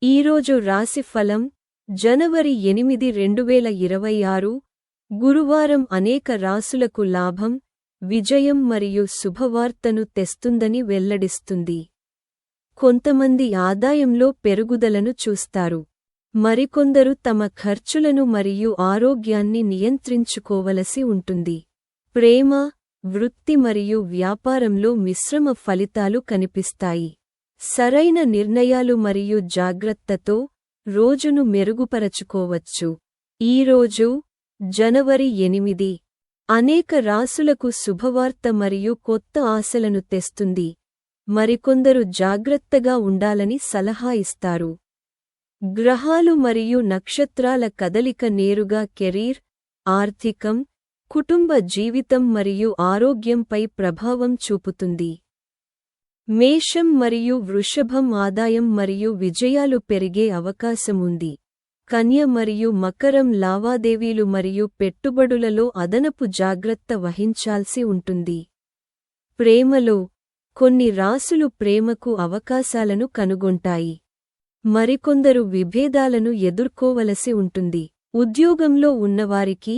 ఈరోజు రాశిఫలం జనవరి 8, 2026 గురువారం అనేక రాసులకు లాభం, విజయం మరియు శుభవార్తను తెస్తుందని వెల్లడిస్తుంది. కొంతమంది ఆదాయంలో పెరుగుదలను చూస్తారు. మరికొందరు తమ ఖర్చులను మరియు ఆరోగ్యాన్ని నియంత్రించుకోవలసి ఉంటుంది. ప్రేమ, వృత్తి మరియు వ్యాపారంలో మిశ్రమ ఫలితాలు కనిపిస్తాయి. సరైన నిర్ణయాలు మరియు జాగ్రత్తతో రోజును మెరుగుపరచుకోవచ్చు. ఈరోజు జనవరి 8 అనేక రాసులకు శుభవార్త మరియు కొత్త ఆశలను తెస్తుంది. మరికొందరు జాగ్రత్తగా ఉండాలని సలహా ఇస్తారు. గ్రహాలు మరియు నక్షత్రాల కదలిక నేరుగా కెరీర్, ఆర్థికం, కుటుంబ జీవితం మరియు ఆరోగ్యంపై ప్రభావం చూపుతుంది. మేషం మరియు వృషభం ఆదాయం మరియు విజయాలు పెరిగే అవకాశం ఉంది. కన్య మరియు మకరం లావాదేవీలు మరియు పెట్టుబడులలో అదనపు జాగ్రత్త వహించాల్సి ఉంటుంది. ప్రేమలో కొన్ని రాసులు ప్రేమకు అవకాశాలను కనుగొంటాయి. మరికొందరు విభేదాలను ఎదుర్కోవలసి ఉంటుంది. ఉద్యోగంలో ఉన్నవారికి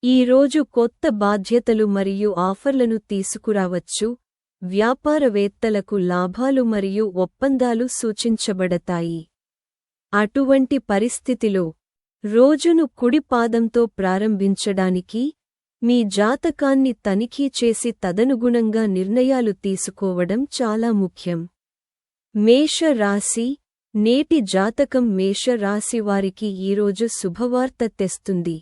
ఈరోజు కొత్త బాధ్యతలు మరియు ఆఫర్లను తీసుకురావచ్చు. వ్యాపారవేత్తలకు లాభాలు మరియు ఒప్పందాలు సూచించబడతాయి. అటువంటి పరిస్థితిలో రోజును కుడి పాదంతో ప్రారంభించడానికి మీ జాతకాన్ని తనిఖీ చేసి తదనుగుణంగా నిర్ణయాలు తీసుకోవడం చాలా ముఖ్యం. మేష రాశి నేటి జాతకం మేష రాశి వారికి ఈరోజు శుభవార్త తెస్తుంది.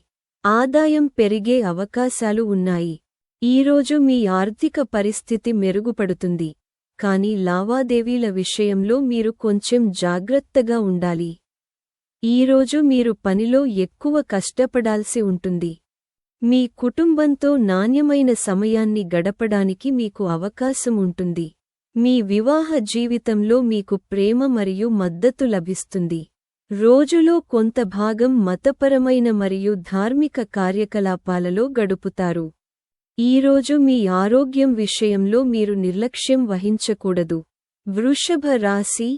ఆదాయం పెరిగే అవకాశాలు ఉన్నాయి. ఈరోజు మీ ఆర్థిక పరిస్థితి మెరుగుపడుతుంది, కానీ లావాదేవీల విషయంలో మీరు కొంచెం జాగ్రత్తగా ఉండాలి. ఈరోజు మీరు పనిలో ఎక్కువ కష్టపడాల్సి ఉంటుంది. మీ కుటుంబంతో నాణ్యమైన సమయాన్ని గడపడానికి మీకు అవకాశం ఉంటుంది. మీ వివాహ జీవితంలో మీకు ప్రేమ మరియు మద్దతు లభిస్తుంది. రోజులో కొంత భాగం మతపరమైన మరియు ధార్మిక కార్యకలాపాలలో గడుపుతారు. ఈరోజు మీ ఆరోగ్యం విషయంలో మీరు నిర్లక్ష్యం వహించకూడదు. వృషభ రాశి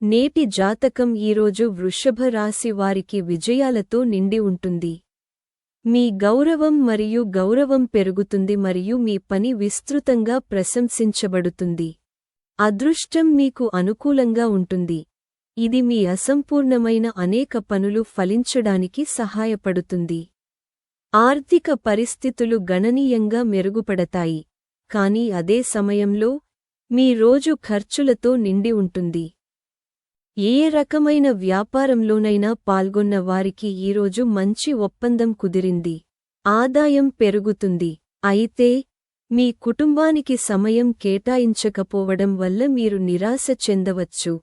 నేటి జాతకం ఈరోజు వృషభ రాశి వారికి విజయాలతో నిండి ఉంటుంది. మీ గౌరవం మరియు గౌరవం పెరుగుతుంది మరియు మీ పని విస్తృతంగా ప్రశంసించబడుతుంది. అదృష్టం మీకు అనుకూలంగా ఉంటుంది. ఇది మీ అసంపూర్ణమైన అనేక పనులు ఫలించడానికి సహాయపడుతుంది. ఆర్థిక పరిస్థితులు గణనీయంగా మెరుగుపడతాయి, కానీ అదే సమయంలో మీ రోజు ఖర్చులతో నిండి ఉంటుంది. ఏ రకమైన వ్యాపారంలోనైనా పాల్గొన్న వారికి ఈరోజు మంచి ఒప్పందం కుదిరింది. ఆదాయం పెరుగుతుంది, అయితే మీ కుటుంబానికి సమయం కేటాయించకపోవడం వల్ల మీరు నిరాశ చెందవచ్చు.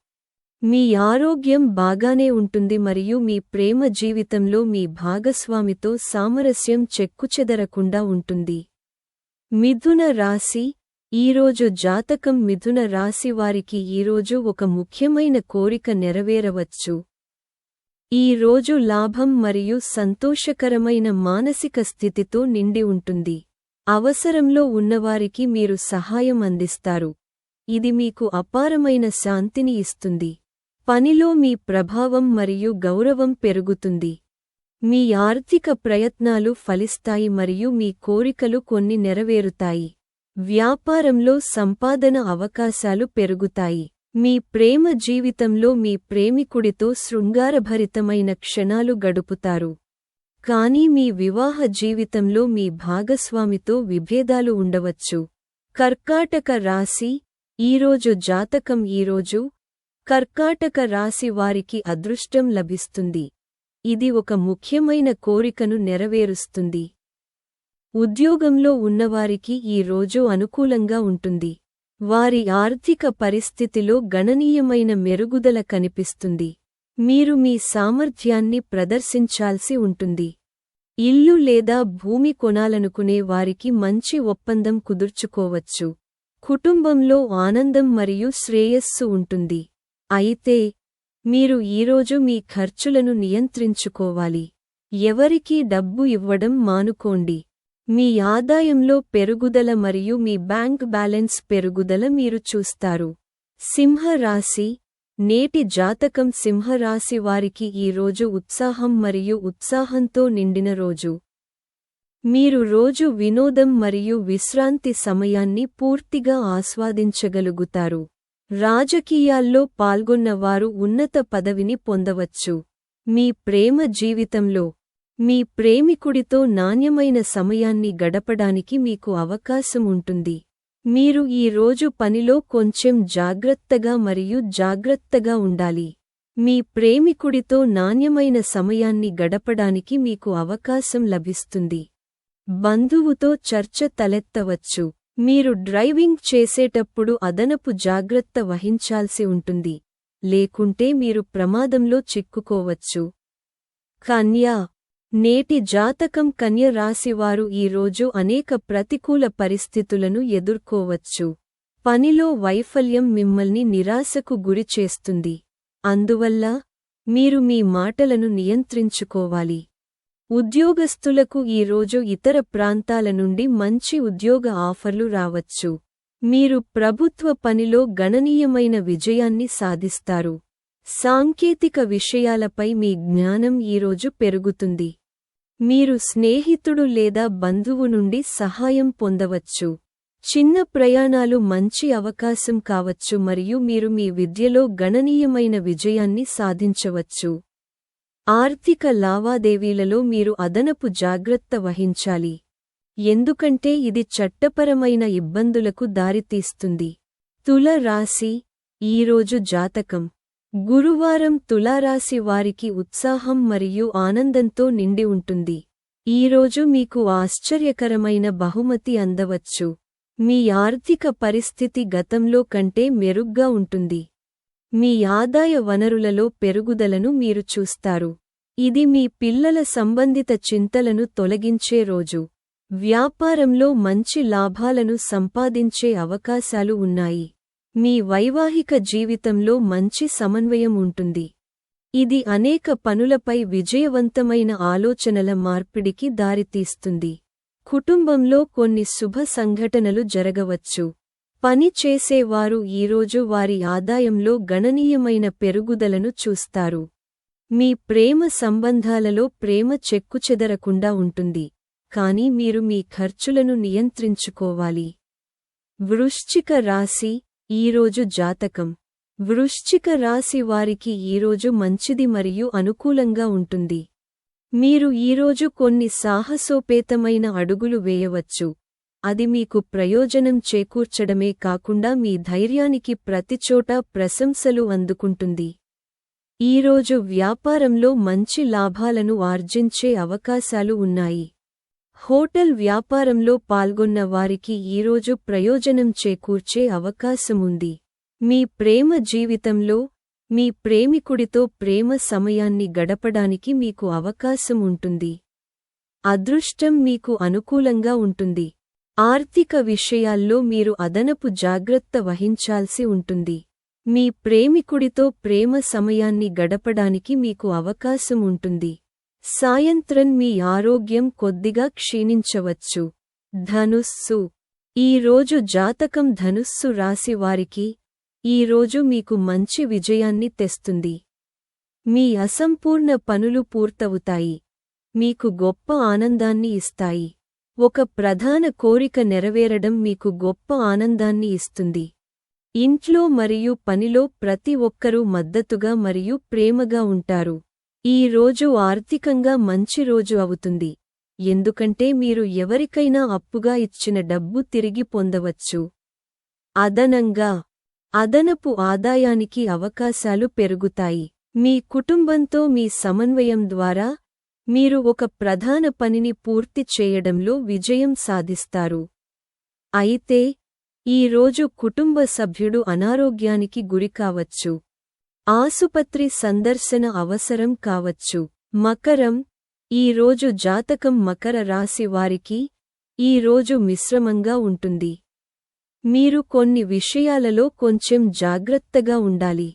మీ ఆరోగ్యం బాగానే ఉంటుంది మరియు మీ ప్రేమ జీవితంలో మీ భాగస్వామితో సామరస్యం చెక్కుచెదరకుండా ఉంటుంది. మిథున రాశి ఈరోజు జాతకం మిథున రాశి వారికి ఈరోజు ఒక ముఖ్యమైన కోరిక నెరవేరవచ్చు. ఈ రోజు లాభం మరియు సంతోషకరమైన మానసిక స్థితితో నిండి ఉంటుంది. అవసరంలో ఉన్నవారికి మీరు సహాయం అందిస్తారు. ఇది మీకు అపారమైన శాంతిని ఇస్తుంది. పనిలో మీ ప్రభావం మరియు గౌరవం పెరుగుతుంది. మీ ఆర్థిక ప్రయత్నాలు ఫలిస్తాయి మరియు మీ కోరికలు కొన్ని నెరవేరుతాయి. వ్యాపారంలో సంపాదన అవకాశాలు పెరుగుతాయి. మీ ప్రేమ జీవితంలో మీ ప్రేమికుడితో శృంగారభరితమైన క్షణాలు గడుపుతారు. కానీ మీ వివాహ జీవితంలో మీ భాగస్వామితో విభేదాలు ఉండవచ్చు. కర్కాటక రాశి ఈరోజు జాతకం ఈరోజు కర్కాటక రాశి వారికి అదృష్టం లభిస్తుంది. ఇది ఒక ముఖ్యమైన కోరికను నెరవేరుస్తుంది. ఉద్యోగంలో ఉన్నవారికి ఈ రోజు అనుకూలంగా ఉంటుంది. వారి ఆర్థిక పరిస్థితిలో గణనీయమైన మెరుగుదల కనిపిస్తుంది. మీరు మీ సామర్థ్యాన్ని ప్రదర్శించాల్సి ఉంటుంది. ఇల్లు లేదా భూమి కొనాలనుకునే వారికి మంచి ఒప్పందం కుదుర్చుకోవచ్చు. కుటుంబంలో ఆనందం మరియు శ్రేయస్సు ఉంటుంది. అయితే మీరు ఈరోజు మీ ఖర్చులను నియంత్రించుకోవాలి. ఎవరికీ డబ్బు ఇవ్వడం మానుకోండి. మీ ఆదాయంలో పెరుగుదల మరియు మీ బ్యాంక్ బ్యాలెన్స్ పెరుగుదల మీరు చూస్తారు. సింహ రాశి నేటి జాతకం సింహరాశి వారికి ఈ రోజు ఉత్సాహం మరియు ఉత్సాహంతో నిండిన రోజు. మీరు రోజు వినోదం మరియు విశ్రాంతి సమయాన్ని పూర్తిగా ఆస్వాదించగలుగుతారు. రాజకీయాల్లో పాల్గొన్నవారు ఉన్నత పదవిని పొందవచ్చు. మీ ప్రేమ జీవితంలో మీ ప్రేమికుడితో నాణ్యమైన సమయాన్ని గడపడానికి మీకు అవకాశం ఉంటుంది. మీరు ఈ రోజు పనిలో కొంచెం జాగ్రత్తగా మరియు జాగ్రత్తగా ఉండాలి. మీ ప్రేమికుడితో నాణ్యమైన సమయాన్ని గడపడానికి మీకు అవకాశం లభిస్తుంది. బంధువుతో చర్చ తలెత్తవచ్చు. మీరు డ్రైవింగ్ చేసేటప్పుడు అదనపు జాగ్రత్త వహించాల్సి ఉంటుంది, లేకుంటే మీరు ప్రమాదంలో చిక్కుకోవచ్చు. కన్యా. నేటి జాతకం కన్య రాశివారు ఈ రోజు అనేక ప్రతికూల పరిస్థితులను ఎదుర్కోవచ్చు. పనిలో వైఫల్యం మిమ్మల్ని నిరాశకు గురిచేస్తుంది. అందువల్ల మీరు మీ మాటలను నియంత్రించుకోవాలి. ఉద్యోగస్తులకు ఈ రోజు ఇతర ప్రాంతాల నుండి మంచి ఉద్యోగ ఆఫర్లు రావచ్చు. మీరు ప్రభుత్వ పనిలో గణనీయమైన విజయాన్ని సాధిస్తారు. సాంకేతిక విషయాలపై మీ జ్ఞానం ఈరోజు పెరుగుతుంది. మీరు స్నేహితుడు లేదా బంధువు నుండి సహాయం పొందవచ్చు. చిన్న ప్రయాణాలు మంచి అవకాశం కావచ్చు మరియు మీరు మీ విద్యలో గణనీయమైన విజయాన్ని సాధించవచ్చు. ఆర్థిక లావాదేవీలలో మీరు అదనపు జాగ్రత్త వహించాలి, ఎందుకంటే ఇది చట్టపరమైన ఇబ్బందులకు దారితీస్తుంది. తుల రాశి. ఈరోజు జాతకం. గురువారం తులారాశి వారికి ఉత్సాహం మరియు ఆనందంతో నిండి ఉంటుంది. ఈరోజు మీకు ఆశ్చర్యకరమైన బహుమతి అందవచ్చు. మీ ఆర్థిక పరిస్థితి గతంలో కంటే మెరుగ్గా ఉంటుంది. మీ ఆదాయ వనరులలో పెరుగుదలను మీరు చూస్తారు. ఇది మీ పిల్లల సంబంధిత చింతలను తొలగించే రోజు. వ్యాపారంలో మంచి లాభాలను సంపాదించే అవకాశాలు ఉన్నాయి. మీ వైవాహిక జీవితంలో మంచి సమన్వయం ఉంటుంది. ఇది అనేక పనులపై విజయవంతమైన ఆలోచనల మార్పిడికి దారితీస్తుంది. కుటుంబంలో కొన్ని శుభ సంఘటనలు జరగవచ్చు. పని చేసేవారు ఈరోజు వారి ఆదాయంలో గణనీయమైన పెరుగుదలను చూస్తారు. మీ ప్రేమ సంబంధాలలో ప్రేమ చెక్కుచెదరకుండా ఉంటుంది, కానీ మీరు మీ ఖర్చులను నియంత్రించుకోవాలి. వృశ్చిక రాశి. ఈరోజు జాతకం. వృశ్చిక రాశి వారికి ఈరోజు మంచిది మరియు అనుకూలంగా ఉంటుంది. మీరు ఈరోజు కొన్ని సాహసోపేతమైన అడుగులు వేయవచ్చు. అది మీకు ప్రయోజనం చేకూర్చడమే కాకుండా మీ ధైర్యానికి ప్రతిచోటా ప్రశంసలు అందుకుంటుంది. ఈరోజు వ్యాపారంలో మంచి లాభాలను ఆర్జించే అవకాశాలు ఉన్నాయి. హోటల్ వ్యాపారంలో పాల్గొన్న వారికి ఈరోజు ప్రయోజనం చేకూర్చే అవకాశముంది. మీ ప్రేమ జీవితంలో మీ ప్రేమికుడితో ప్రేమ సమయాన్ని గడపడానికి మీకు అవకాశం ఉంటుంది. అదృష్టం మీకు అనుకూలంగా ఉంటుంది. ఆర్థిక విషయాల్లో మీరు అదనపు జాగ్రత్త వహించాల్సి ఉంటుంది. మీ ప్రేమికుడితో ప్రేమ సమయాన్ని గడపడానికి మీకు అవకాశం ఉంటుంది. సాయంత్రం మీ ఆరోగ్యం కొద్దిగా క్షీణించవచ్చు. ధనుస్సు. ఈరోజు జాతకం ధనుస్సు రాశి వారికి ఈరోజు మీకు మంచి విజయాన్ని తెస్తుంది. మీ అసంపూర్ణ పనులు పూర్తవుతాయి, మీకు గొప్ప ఆనందాన్ని ఇస్తాయి. ఒక ప్రధాన కోరిక నెరవేరడం మీకు గొప్ప ఆనందాన్ని ఇస్తుంది. ఇంట్లో మరియు పనిలో ప్రతి ఒక్కరూ మద్దతుగా మరియు ప్రేమగా ఉంటారు. ఈ రోజు ఆర్థికంగా మంచి రోజు అవుతుంది, ఎందుకంటే మీరు ఎవరికైనా అప్పుగా ఇచ్చిన డబ్బు తిరిగి పొందవచ్చు. అదనంగా అదనపు ఆదాయానికి అవకాశాలు పెరుగుతాయి. మీ కుటుంబంతో మీ సమన్వయం ద్వారా మీరు ఒక ప్రధాన పనిని పూర్తి చేయడంలో విజయం సాధిస్తారు. అయితే ఈ రోజు కుటుంబ సభ్యుడు అనారోగ్యానికి గురికావచ్చు. ఆసుపత్రి సందర్శన అవసరం కావచ్చు. మకరం. ఈ రోజు జాతకం మకర రాశి వారికి ఈ రోజు మిశ్రమంగా ఉంటుంది. మీరు కొన్ని విషయాలలో కొంచెం జాగ్రత్తగా ఉండాలి.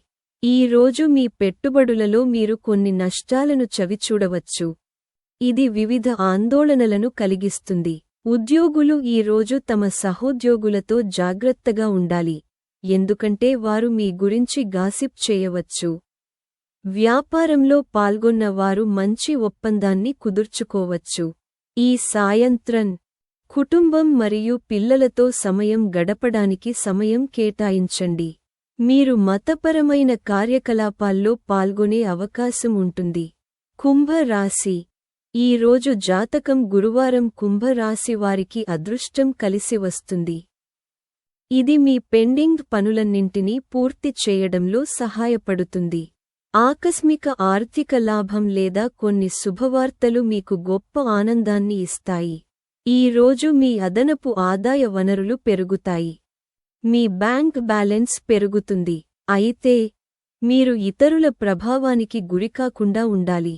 ఈ రోజు మీ పెట్టుబడులలో మీరు కొన్ని నష్టాలను చవిచూడవచ్చు. ఇది వివిధ ఆందోళనలను కలిగిస్తుంది. ఉద్యోగులు ఈ రోజు తమ సహోద్యోగులతో జాగ్రత్తగా ఉండాలి, ఎందుకంటే వారు మీ గురించి గాసిప్ చేయవచ్చు. వ్యాపారంలో పాల్గొన్న వారు మంచి ఒప్పందాన్ని కుదుర్చుకోవచ్చు. ఈ సాయంత్రం కుటుంబం మరియు పిల్లలతో సమయం గడపడానికి సమయం కేటాయించండి. మీరు మతపరమైన కార్యకలాపాల్లో పాల్గొనే అవకాశం ఉంటుంది. కుంభ రాశి. ఈ రోజు జాతకం గురువారం కుంభ రాశి వారికి అదృష్టం కలిసి వస్తుంది. ఇది మీ పెండింగ్ పనులన్నింటినీ పూర్తి చేయడంలో సహాయపడుతుంది. ఆకస్మిక ఆర్థిక లాభం లేదా కొన్ని శుభవార్తలు మీకు గొప్ప ఆనందాన్ని ఇస్తాయి. ఈ రోజు మీ అదనపు ఆదాయ వనరులు పెరుగుతాయి. మీ బ్యాంక్ బ్యాలెన్స్ పెరుగుతుంది. అయితే మీరు ఇతరుల ప్రభావానికి గురికాకుండా ఉండాలి.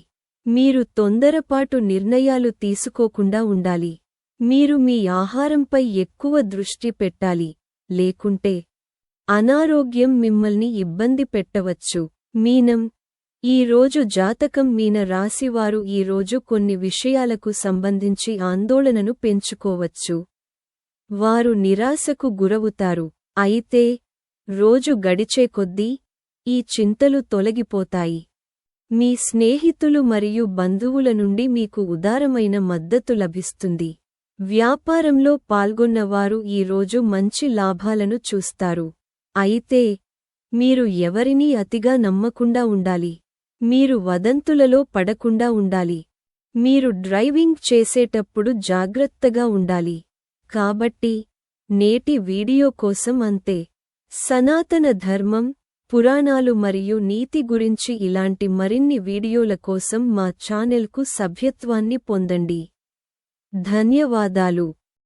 మీరు తొందరపాటు నిర్ణయాలు తీసుకోకుండా ఉండాలి. మీరు మీ ఆహారంపై ఎక్కువ దృష్టి పెట్టాలి, లేకుంటే అనారోగ్యం మిమ్మల్ని ఇబ్బంది పెట్టవచ్చు. మీనం. ఈ రోజు జాతకం మీన రాశివారు ఈ రోజు కొన్ని విషయాలకు సంబంధించి ఆందోళనను పెంచుకోవచ్చు. వారు నిరాశకు గురవుతారు. అయితే రోజు గడిచే కొద్దీ ఈ చింతలు తొలగిపోతాయి. మీ స్నేహితులు మరియు బంధువుల నుండి మీకు ఉదారమైన మద్దతు లభిస్తుంది. వ్యాపారంలో పాల్గొన్నవారు ఈ రోజు మంచి లాభాలను చూస్తారు. అయితే మీరు ఎవరినీ అతిగా నమ్మకుండా ఉండాలి. మీరు వదంతులలో పడకుండా ఉండాలి. మీరు డ్రైవింగ్ చేసేటప్పుడు జాగ్రత్తగా ఉండాలి. కాబట్టి నేటి వీడియో కోసం అంతే. సనాతన ధర్మం, పురాణాలు మరియు నీతి గురించి ఇలాంటి మరిన్ని వీడియోల కోసం మా ఛానెల్కు సభ్యత్వాన్ని పొందండి. ధన్యవాదాలు.